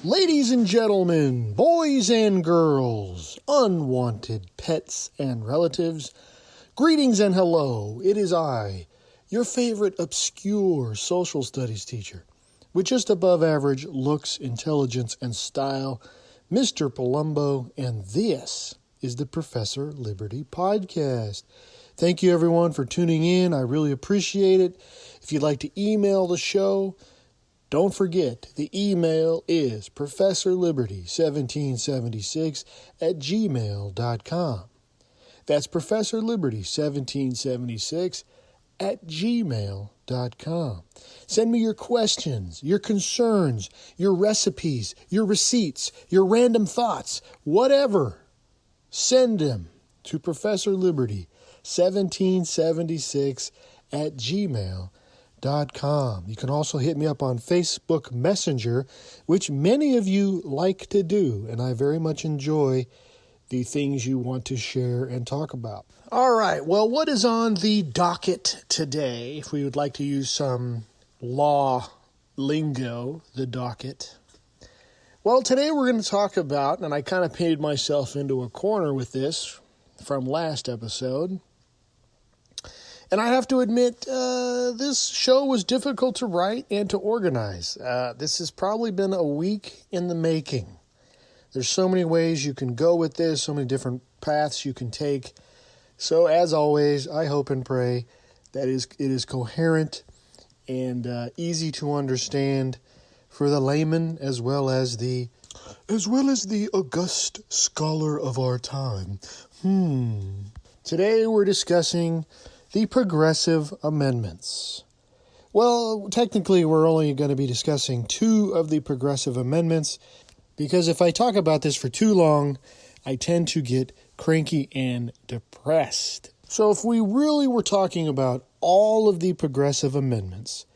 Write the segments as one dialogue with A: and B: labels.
A: Ladies and gentlemen, boys and girls, unwanted pets and relatives, greetings and hello. It is I, your favorite obscure social studies teacher, with just above average looks, intelligence, and style, Mr. Palumbo, and this is the Professor Liberty Podcast. Thank you everyone for tuning in. I really appreciate it. If you'd like to email the show, don't forget, the email is professorliberty1776@gmail.com. That's professorliberty1776@gmail.com. Send me your questions, your concerns, your recipes, your receipts, your random thoughts, whatever. Send them to professorliberty1776@gmail.com. You can also hit me up on Facebook Messenger, which many of you like to do, and I very much enjoy the things you want to share and talk about. All right, well, what is on the docket today? If we would like to use some law lingo, the docket. Well, today we're going to talk about, and I kind of painted myself into a corner with this from last episode, and I have to admit, this show was difficult to write and to organize. This has probably been a week in the making. There's so many ways you can go with this, so many different paths you can take. So, as always, I hope and pray that it is coherent and easy to understand for the layman as well as the august scholar of our time. Today we're discussing the Progressive Amendments. Well, technically, we're only going to be discussing two of the Progressive Amendments, because if I talk about this for too long, I tend to get cranky and depressed. So if we really were talking about all of the Progressive Amendments,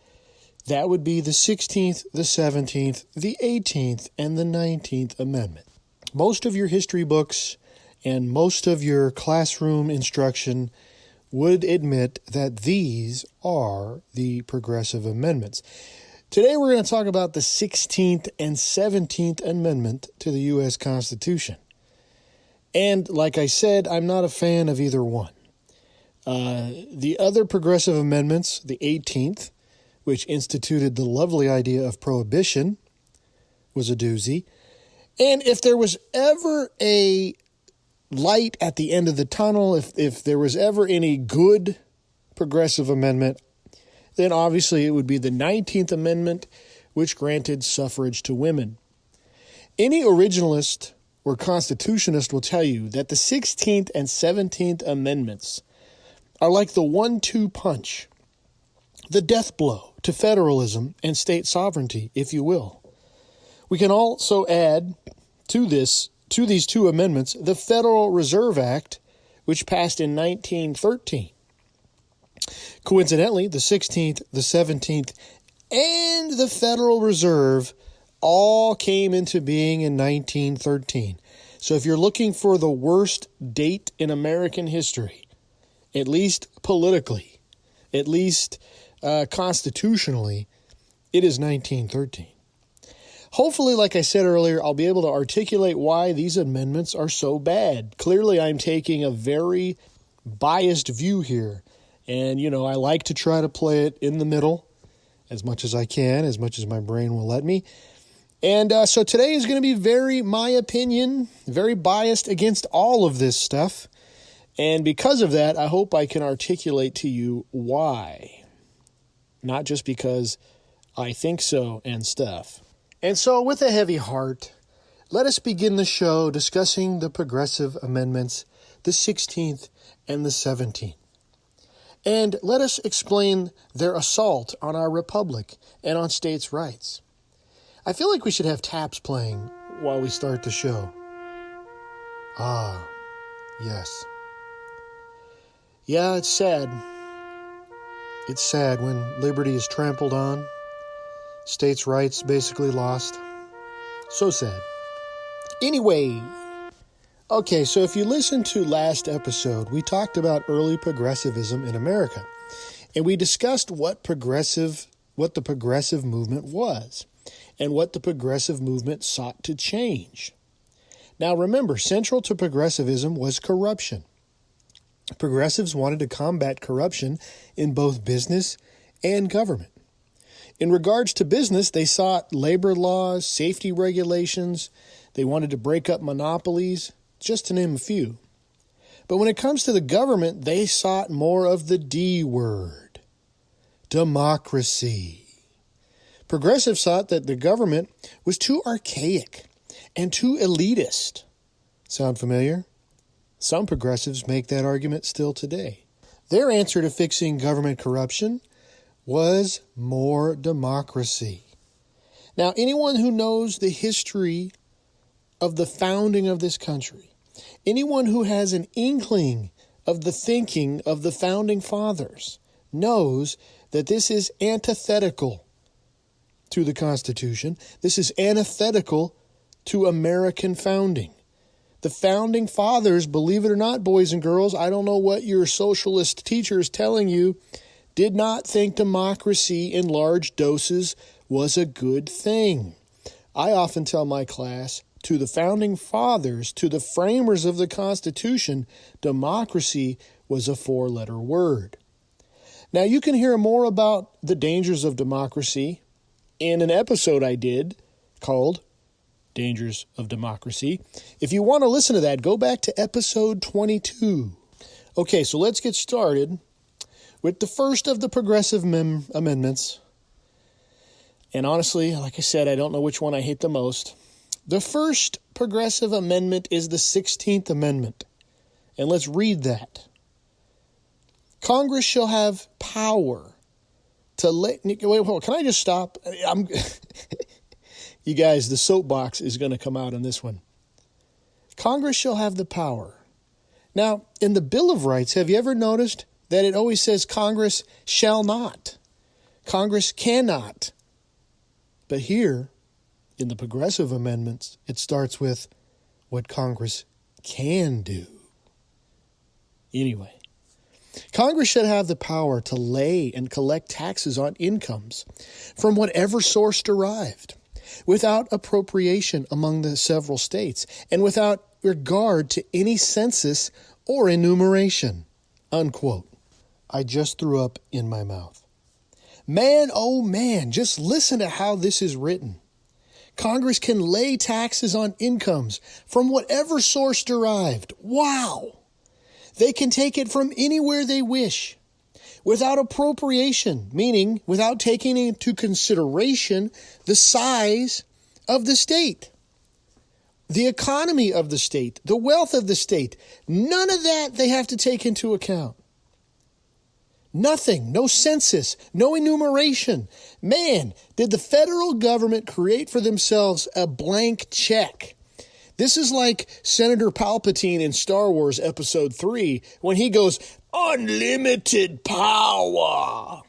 A: that would be the 16th, the 17th, the 18th, and the 19th Amendment. Most of your history books and most of your classroom instruction would admit that these are the Progressive Amendments. Today we're going to talk about the 16th and 17th Amendment to the U.S. Constitution. And like I said, I'm not a fan of either one. The other Progressive Amendments, the 18th, which instituted the lovely idea of prohibition, was a doozy. And if there was ever a light at the end of the tunnel, if there was ever any good Progressive Amendment, then obviously it would be the 19th Amendment, which granted suffrage to women. Any originalist or constitutionist will tell you that the 16th and 17th Amendments are like the 1-2 punch, the death blow to federalism and state sovereignty, if you will. We can also add to these two amendments, the Federal Reserve Act, which passed in 1913. Coincidentally, the 16th, the 17th, and the Federal Reserve all came into being in 1913. So if you're looking for the worst date in American history, at least politically, at least constitutionally, it is 1913. Hopefully, like I said earlier, I'll be able to articulate why these amendments are so bad. Clearly, I'm taking a very biased view here. And, I like to try to play it in the middle as much as I can, as much as my brain will let me. And so today is going to be my opinion, very biased against all of this stuff. And because of that, I hope I can articulate to you why. Not just because I think so and stuff. And so, with a heavy heart, let us begin the show discussing the Progressive Amendments, the 16th and the 17th. And let us explain their assault on our republic and on states' rights. I feel like we should have taps playing while we start the show. Ah, yes. Yeah, it's sad. It's sad when liberty is trampled on. States' rights basically lost. So sad. Anyway, okay, so if you listened to last episode, we talked about early progressivism in America. And we discussed what the progressive movement was. and what the progressive movement sought to change. Now remember, central to progressivism was corruption. Progressives wanted to combat corruption in both business and government. In regards to business, they sought labor laws, safety regulations. They wanted to break up monopolies, just to name a few. But when it comes to the government, they sought more of the D word, democracy. Progressives thought that the government was too archaic and too elitist. Sound familiar? Some progressives make that argument still today. Their answer to fixing government corruption was more democracy. Now, anyone who knows the history of the founding of this country, anyone who has an inkling of the thinking of the founding fathers, knows that this is antithetical to the Constitution. This is antithetical to American founding. The founding fathers, believe it or not, boys and girls, I don't know what your socialist teacher is telling you, did not think democracy in large doses was a good thing. I often tell my class, to the founding fathers, to the framers of the Constitution, democracy was a four-letter word. Now, you can hear more about the dangers of democracy in an episode I did called Dangers of Democracy. If you want to listen to that, go back to episode 22. Okay, so let's get started with the first of the progressive amendments. And honestly, like I said, I don't know which one I hate the most. The first progressive amendment is the 16th Amendment. And let's read that. Congress shall have power to wait, can I just stop? You guys, the soapbox is going to come out on this one. Congress shall have the power. Now, in the Bill of Rights, have you ever noticed that it always says Congress shall not? Congress cannot. But here, in the progressive amendments, it starts with what Congress can do. Anyway, Congress should have the power to lay and collect taxes on incomes from whatever source derived, without appropriation among the several states, and without regard to any census or enumeration." Unquote. I just threw up in my mouth. Man, oh man, just listen to how this is written. Congress can lay taxes on incomes from whatever source derived. Wow! They can take it from anywhere they wish, without appropriation, meaning without taking into consideration the size of the state, the economy of the state, the wealth of the state. None of that they have to take into account. Nothing, no census, no enumeration. Man, did the federal government create for themselves a blank check. This is like Senator Palpatine in Star Wars Episode 3 when he goes, "Unlimited power."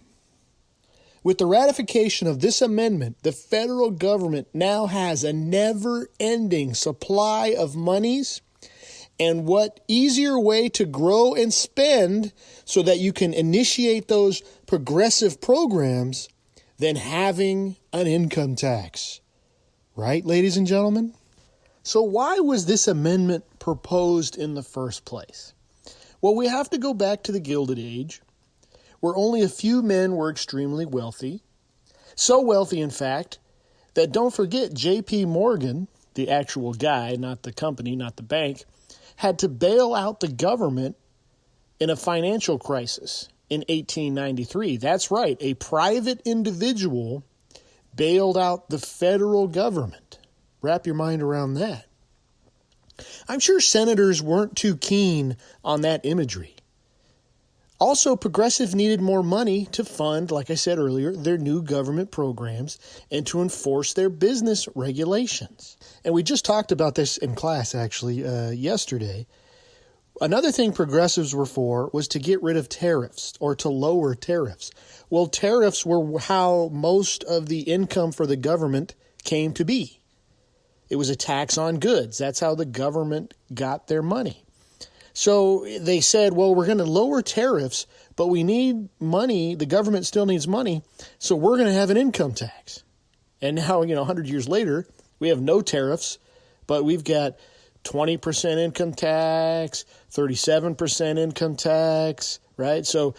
A: With the ratification of this amendment, the federal government now has a never-ending supply of monies, and what easier way to grow and spend so that you can initiate those progressive programs than having an income tax. Right, ladies and gentlemen? So why was this amendment proposed in the first place? Well, we have to go back to the Gilded Age, where only a few men were extremely wealthy. So wealthy, in fact, that don't forget J.P. Morgan, the actual guy, not the company, not the bank, had to bail out the government in a financial crisis in 1893. That's right, a private individual bailed out the federal government. Wrap your mind around that. I'm sure senators weren't too keen on that imagery. Also, progressives needed more money to fund, like I said earlier, their new government programs and to enforce their business regulations. And we just talked about this in class, actually, yesterday. Another thing progressives were for was to get rid of tariffs or to lower tariffs. Well, tariffs were how most of the income for the government came to be. It was a tax on goods. That's how the government got their money. So they said, well, we're going to lower tariffs, but we need money. The government still needs money, so we're going to have an income tax. And now, 100 years later, we have no tariffs, but we've got 20% income tax, 37% income tax, right? So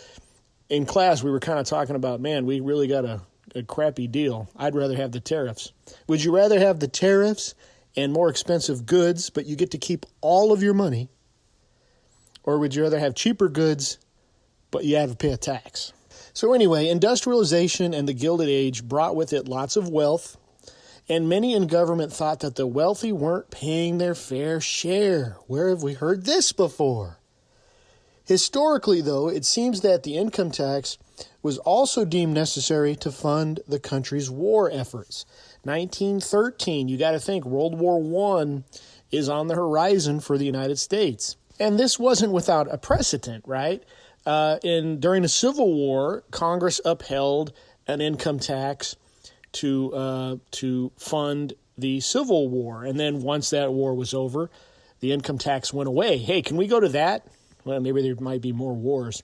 A: in class, we were kind of talking about, man, we really got a crappy deal. I'd rather have the tariffs. Would you rather have the tariffs and more expensive goods, but you get to keep all of your money? Or would you rather have cheaper goods, but you have to pay a tax? So anyway, industrialization and the Gilded Age brought with it lots of wealth, and many in government thought that the wealthy weren't paying their fair share. Where have we heard this before? Historically, though, it seems that the income tax was also deemed necessary to fund the country's war efforts. 1913, you got to think World War I is on the horizon for the United States. And this wasn't without a precedent, right? During the Civil War, Congress upheld an income tax to fund the Civil War. And then once that war was over, the income tax went away. Hey, can we go to that? Well, maybe there might be more wars.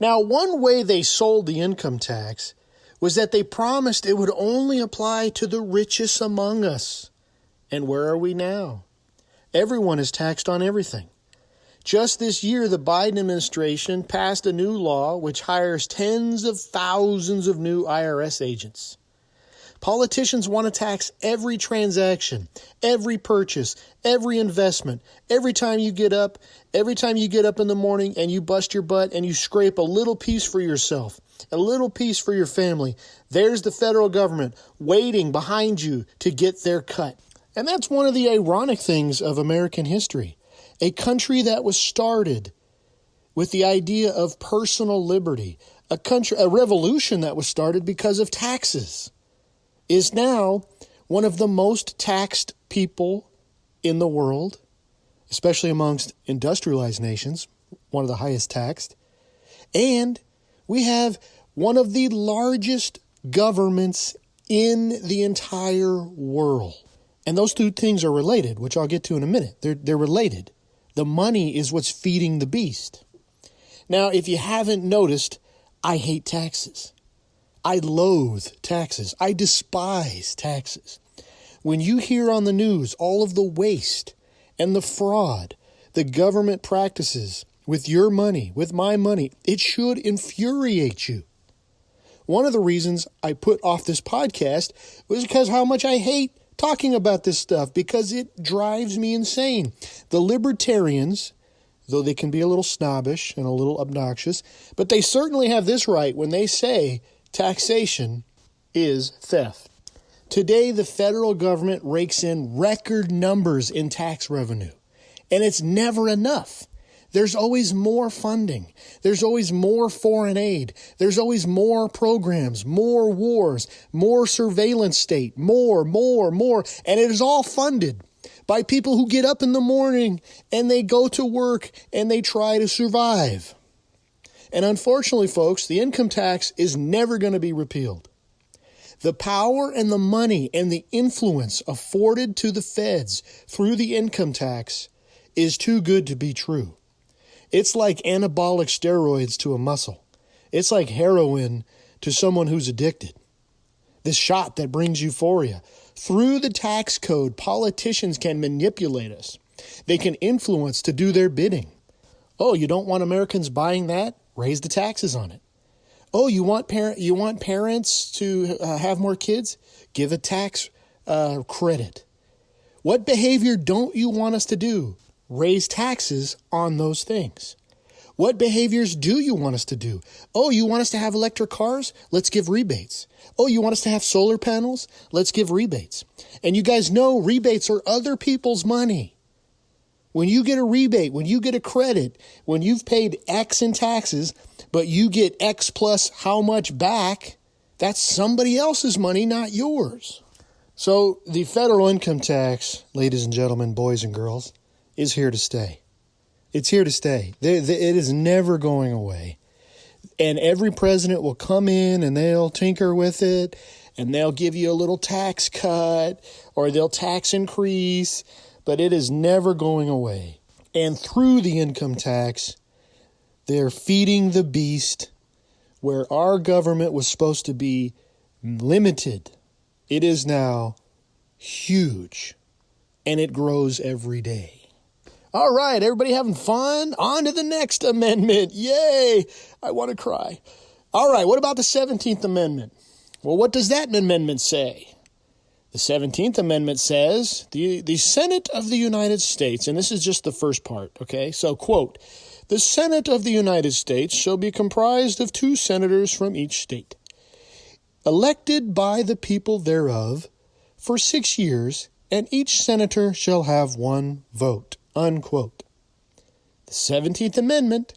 A: Now, one way they sold the income tax was that they promised it would only apply to the richest among us. And where are we now? Everyone is taxed on everything. Just this year, the Biden administration passed a new law which hires tens of thousands of new IRS agents. Politicians want to tax every transaction, every purchase, every investment. Every time you get up in the morning and you bust your butt and you scrape a little piece for yourself, a little piece for your family, there's the federal government waiting behind you to get their cut. And that's one of the ironic things of American history. A country that was started with the idea of personal liberty, a revolution that was started because of taxes, is now one of the most taxed people in the world, especially amongst industrialized nations, one of the highest taxed. And we have one of the largest governments in the entire world. And those two things are related, which I'll get to in a minute. They're related. The money is what's feeding the beast. Now, if you haven't noticed, I hate taxes. I loathe taxes. I despise taxes. When you hear on the news all of the waste and the fraud the government practices with your money, with my money, it should infuriate you. One of the reasons I put off this podcast was because how much I hate talking about this stuff, because it drives me insane. The libertarians, though they can be a little snobbish and a little obnoxious, but they certainly have this right when they say taxation is theft. Today, the federal government rakes in record numbers in tax revenue, and it's never enough. There's always more funding. There's always more foreign aid. There's always more programs, more wars, more surveillance state, more. And it is all funded by people who get up in the morning and they go to work and they try to survive. And unfortunately, folks, the income tax is never going to be repealed. The power and the money and the influence afforded to the feds through the income tax is too good to be true. It's like anabolic steroids to a muscle. It's like heroin to someone who's addicted. This shot that brings euphoria. Through the tax code, politicians can manipulate us. They can influence to do their bidding. Oh, you don't want Americans buying that? Raise the taxes on it. Oh, you want parents to have more kids? Give a tax credit. What behavior don't you want us to do? Raise taxes on those things. What behaviors do you want us to do? Oh, you want us to have electric cars? Let's give rebates. Oh, you want us to have solar panels? Let's give rebates. And you guys know rebates are other people's money. When you get a rebate, when you get a credit, when you've paid X in taxes, but you get X plus how much back, that's somebody else's money, not yours. So the federal income tax, ladies and gentlemen, boys and girls, is here to stay. It's here to stay. It is never going away. And every president will come in and they'll tinker with it and they'll give you a little tax cut or they'll tax increase, but it is never going away. And through the income tax, they're feeding the beast where our government was supposed to be limited It is now huge, and it grows every day. All right, everybody having fun? On to the next amendment. Yay! I want to cry. All right, what about the 17th Amendment? Well, what does that amendment say? The 17th Amendment says, the Senate of the United States, and this is just the first part, okay? So, quote, the Senate of the United States shall be comprised of 2 senators from each state, elected by the people thereof for 6 years, and each senator shall have 1 vote, unquote. The 17th Amendment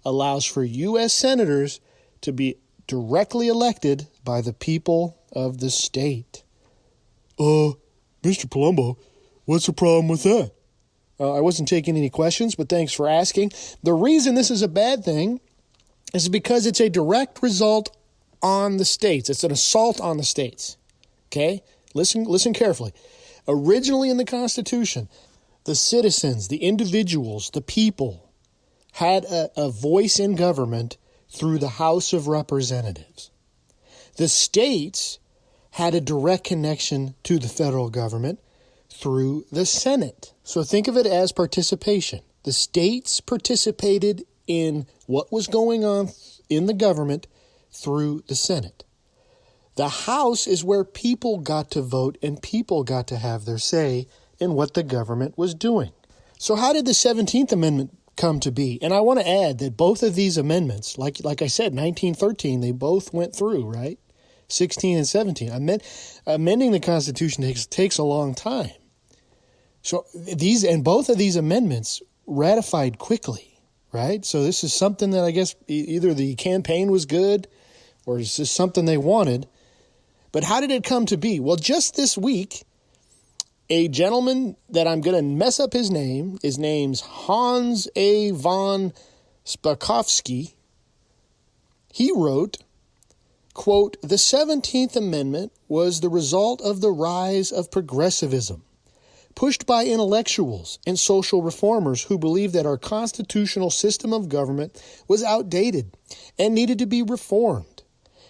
A: allows for U.S. senators to be directly elected by the people of the state. Mr. Palumbo, what's the problem with that? I wasn't taking any questions, but thanks for asking. The reason this is a bad thing is because it's a direct result on the states. It's an assault on the states. Okay? Listen carefully. Originally in the Constitution, the citizens, the individuals, the people had a voice in government through the House of Representatives. The states had a direct connection to the federal government through the Senate. So think of it as participation. The states participated in what was going on in the government through the Senate. The House is where people got to vote and people got to have their say in what the government was doing. So how did the 17th Amendment come to be? And I want to add that both of these amendments, like I said, 1913, they both went through, right? 16 and 17. Amending the Constitution takes a long time. So both of these amendments ratified quickly, right? So this is something that I guess either the campaign was good or it's just something they wanted. But how did it come to be? Well, just this week, a gentleman that I'm going to mess up his name's Hans A. von Spakovsky. He wrote, quote, the 17th Amendment was the result of the rise of progressivism, pushed by intellectuals and social reformers who believed that our constitutional system of government was outdated and needed to be reformed.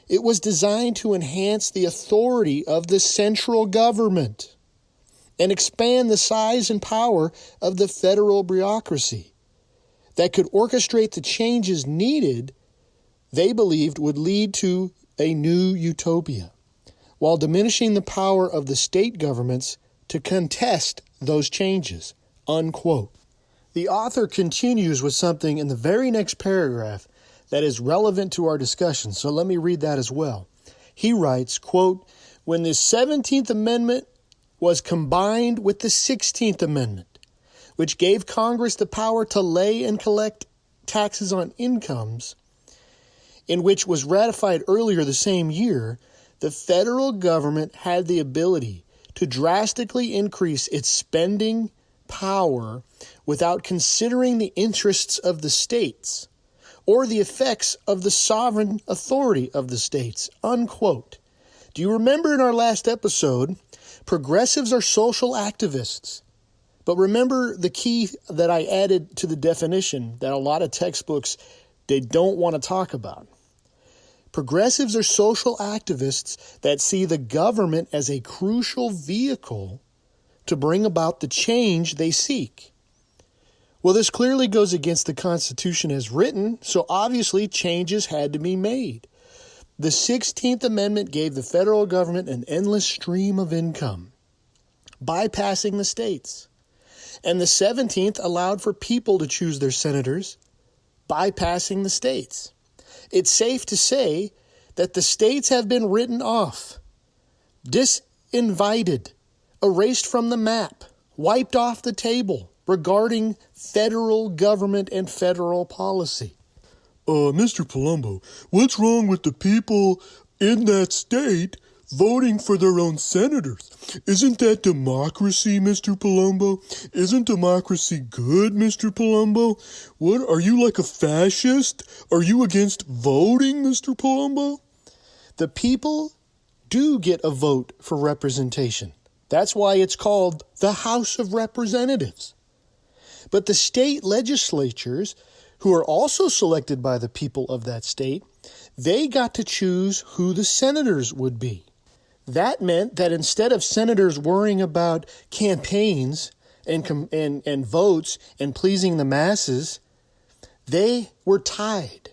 A: It was designed to enhance the authority of the central government and expand the size and power of the federal bureaucracy that could orchestrate the changes needed, they believed would lead to a new utopia, while diminishing the power of the state governments to contest those changes, unquote. The author continues with something in the very next paragraph that is relevant to our discussion, so let me read that as well. He writes, quote, when the 17th Amendment was combined with the 16th Amendment, which gave Congress the power to lay and collect taxes on incomes, in which was ratified earlier the same year, the federal government had the ability to drastically increase its spending power without considering the interests of the states or the effects of the sovereign authority of the states, unquote. Do you remember in our last episode, progressives are social activists. But remember the key that I added to the definition that a lot of textbooks, they don't want to talk about. Progressives are social activists that see the government as a crucial vehicle to bring about the change they seek. Well, this clearly goes against the Constitution as written, so obviously changes had to be made. The 16th Amendment gave the federal government an endless stream of income, bypassing the states. And the 17th allowed for people to choose their senators, bypassing the states. It's safe to say that the states have been written off, disinvited, erased from the map, wiped off the table regarding federal government and federal policy.
B: Mr. Palumbo, what's wrong with the people in that state voting for their own senators? Isn't that democracy, Mr. Palumbo? Isn't democracy good, Mr. Palumbo? What, are you like a fascist? Are you against voting, Mr. Palumbo?
A: The people do get a vote for representation. That's why it's called the House of Representatives. But the state legislatures, who are also selected by the people of that state, they got to choose who the senators would be. That meant that instead of senators worrying about campaigns and votes and pleasing the masses, they were tied.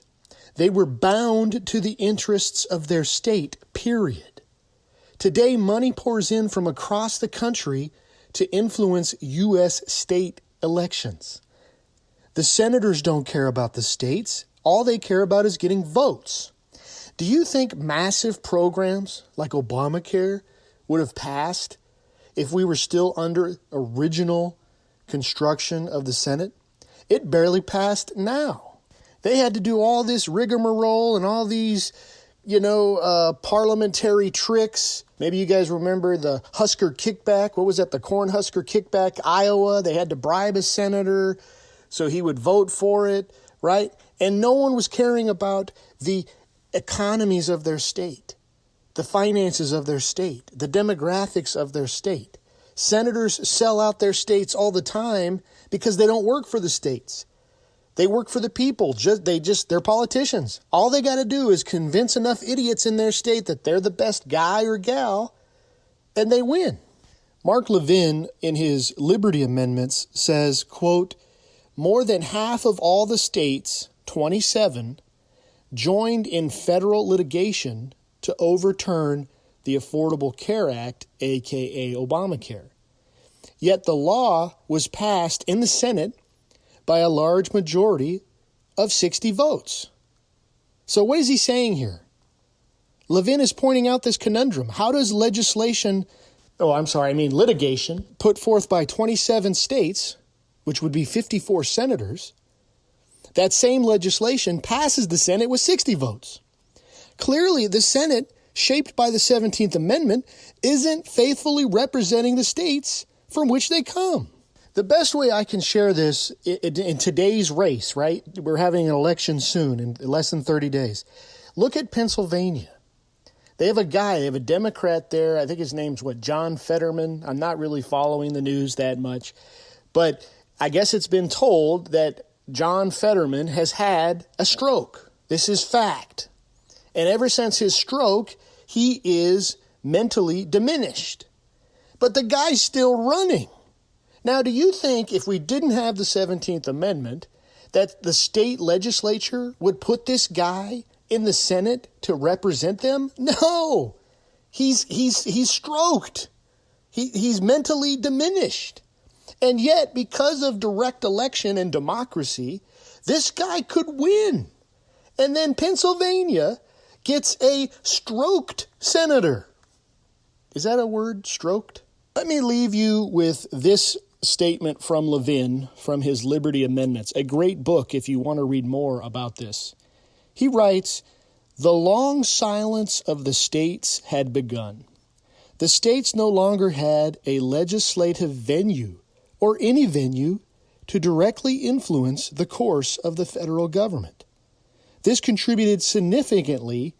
A: They were bound to the interests of their state, period. Today, money pours in from across the country to influence U.S. state elections. The senators don't care about the states. All they care about is getting votes. Do you think massive programs like Obamacare would have passed if we were still under original construction of the Senate? It barely passed now. They had to do all this rigmarole and all these, parliamentary tricks. Maybe you guys remember the Husker kickback. What was that? The Corn Husker kickback, Iowa. They had to bribe a senator so he would vote for it, right? And no one was caring about the economies of their state, the finances of their state, the demographics of their state. Senators sell out their states all the time because they don't work for the states. They work for the people. They're politicians. All they got to do is convince enough idiots in their state that they're the best guy or gal, and they win. Mark Levin, in his Liberty Amendments, says, quote, more than half of all the states, 27, joined in federal litigation to overturn the Affordable Care Act, aka Obamacare. Yet the law was passed in the Senate by a large majority of 60 votes. So what is he saying here? Levin is pointing out this conundrum. How does litigation put forth by 27 states, which would be 54 senators, that same legislation passes the Senate with 60 votes? Clearly, the Senate, shaped by the 17th Amendment, isn't faithfully representing the states from which they come. The best way I can share this in today's race, right? We're having an election soon, in less than 30 days. Look at Pennsylvania. They have a Democrat there. I think his name's John Fetterman. I'm not really following the news that much. But I guess it's been told that John Fetterman has had a stroke. This is fact. And ever since his stroke, he is mentally diminished. But the guy's still running. Now, do you think if we didn't have the 17th Amendment, that the state legislature would put this guy in the Senate to represent them? No, he's stroked. He's mentally diminished. And yet, because of direct election and democracy, this guy could win. And then Pennsylvania gets a stroked senator. Is that a word, stroked? Let me leave you with this statement from Levin from his Liberty Amendments, a great book if you want to read more about this. He writes, the long silence of the states had begun. The states no longer had a legislative venue or any venue to directly influence the course of the federal government. This contributed significantly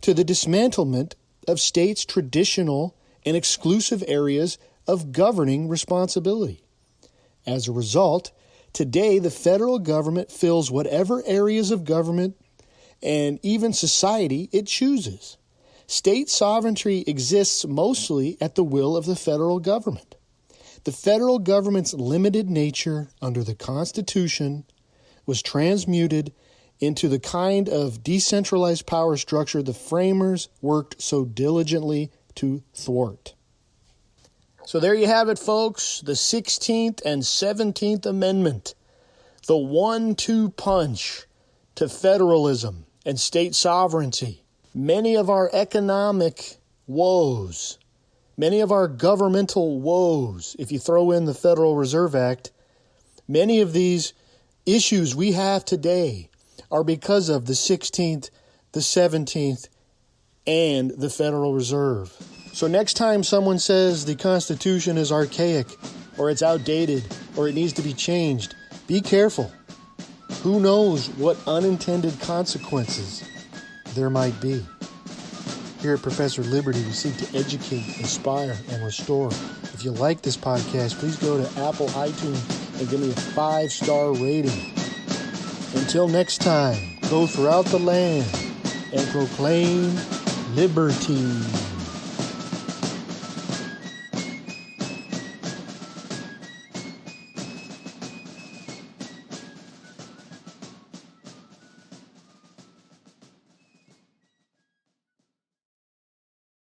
A: to the dismantlement of states' traditional and exclusive areas of governing responsibility. As a result, today the federal government fills whatever areas of government and even society it chooses. State sovereignty exists mostly at the will of the federal government. The federal government's limited nature under the Constitution was transmuted into the kind of decentralized power structure the framers worked so diligently to thwart. So there you have it, folks, the 16th and 17th Amendment, the 1-2 punch to federalism and state sovereignty. Many of our economic woes, many of our governmental woes, if you throw in the Federal Reserve Act, many of these issues we have today are because of the 16th, the 17th, and the Federal Reserve. So next time someone says the Constitution is archaic, or it's outdated, or it needs to be changed, be careful. Who knows what unintended consequences there might be. Here at Professor Liberty, we seek to educate, inspire, and restore. If you like this podcast, please go to Apple iTunes and give me a 5-star rating. Until next time, go throughout the land and proclaim liberty.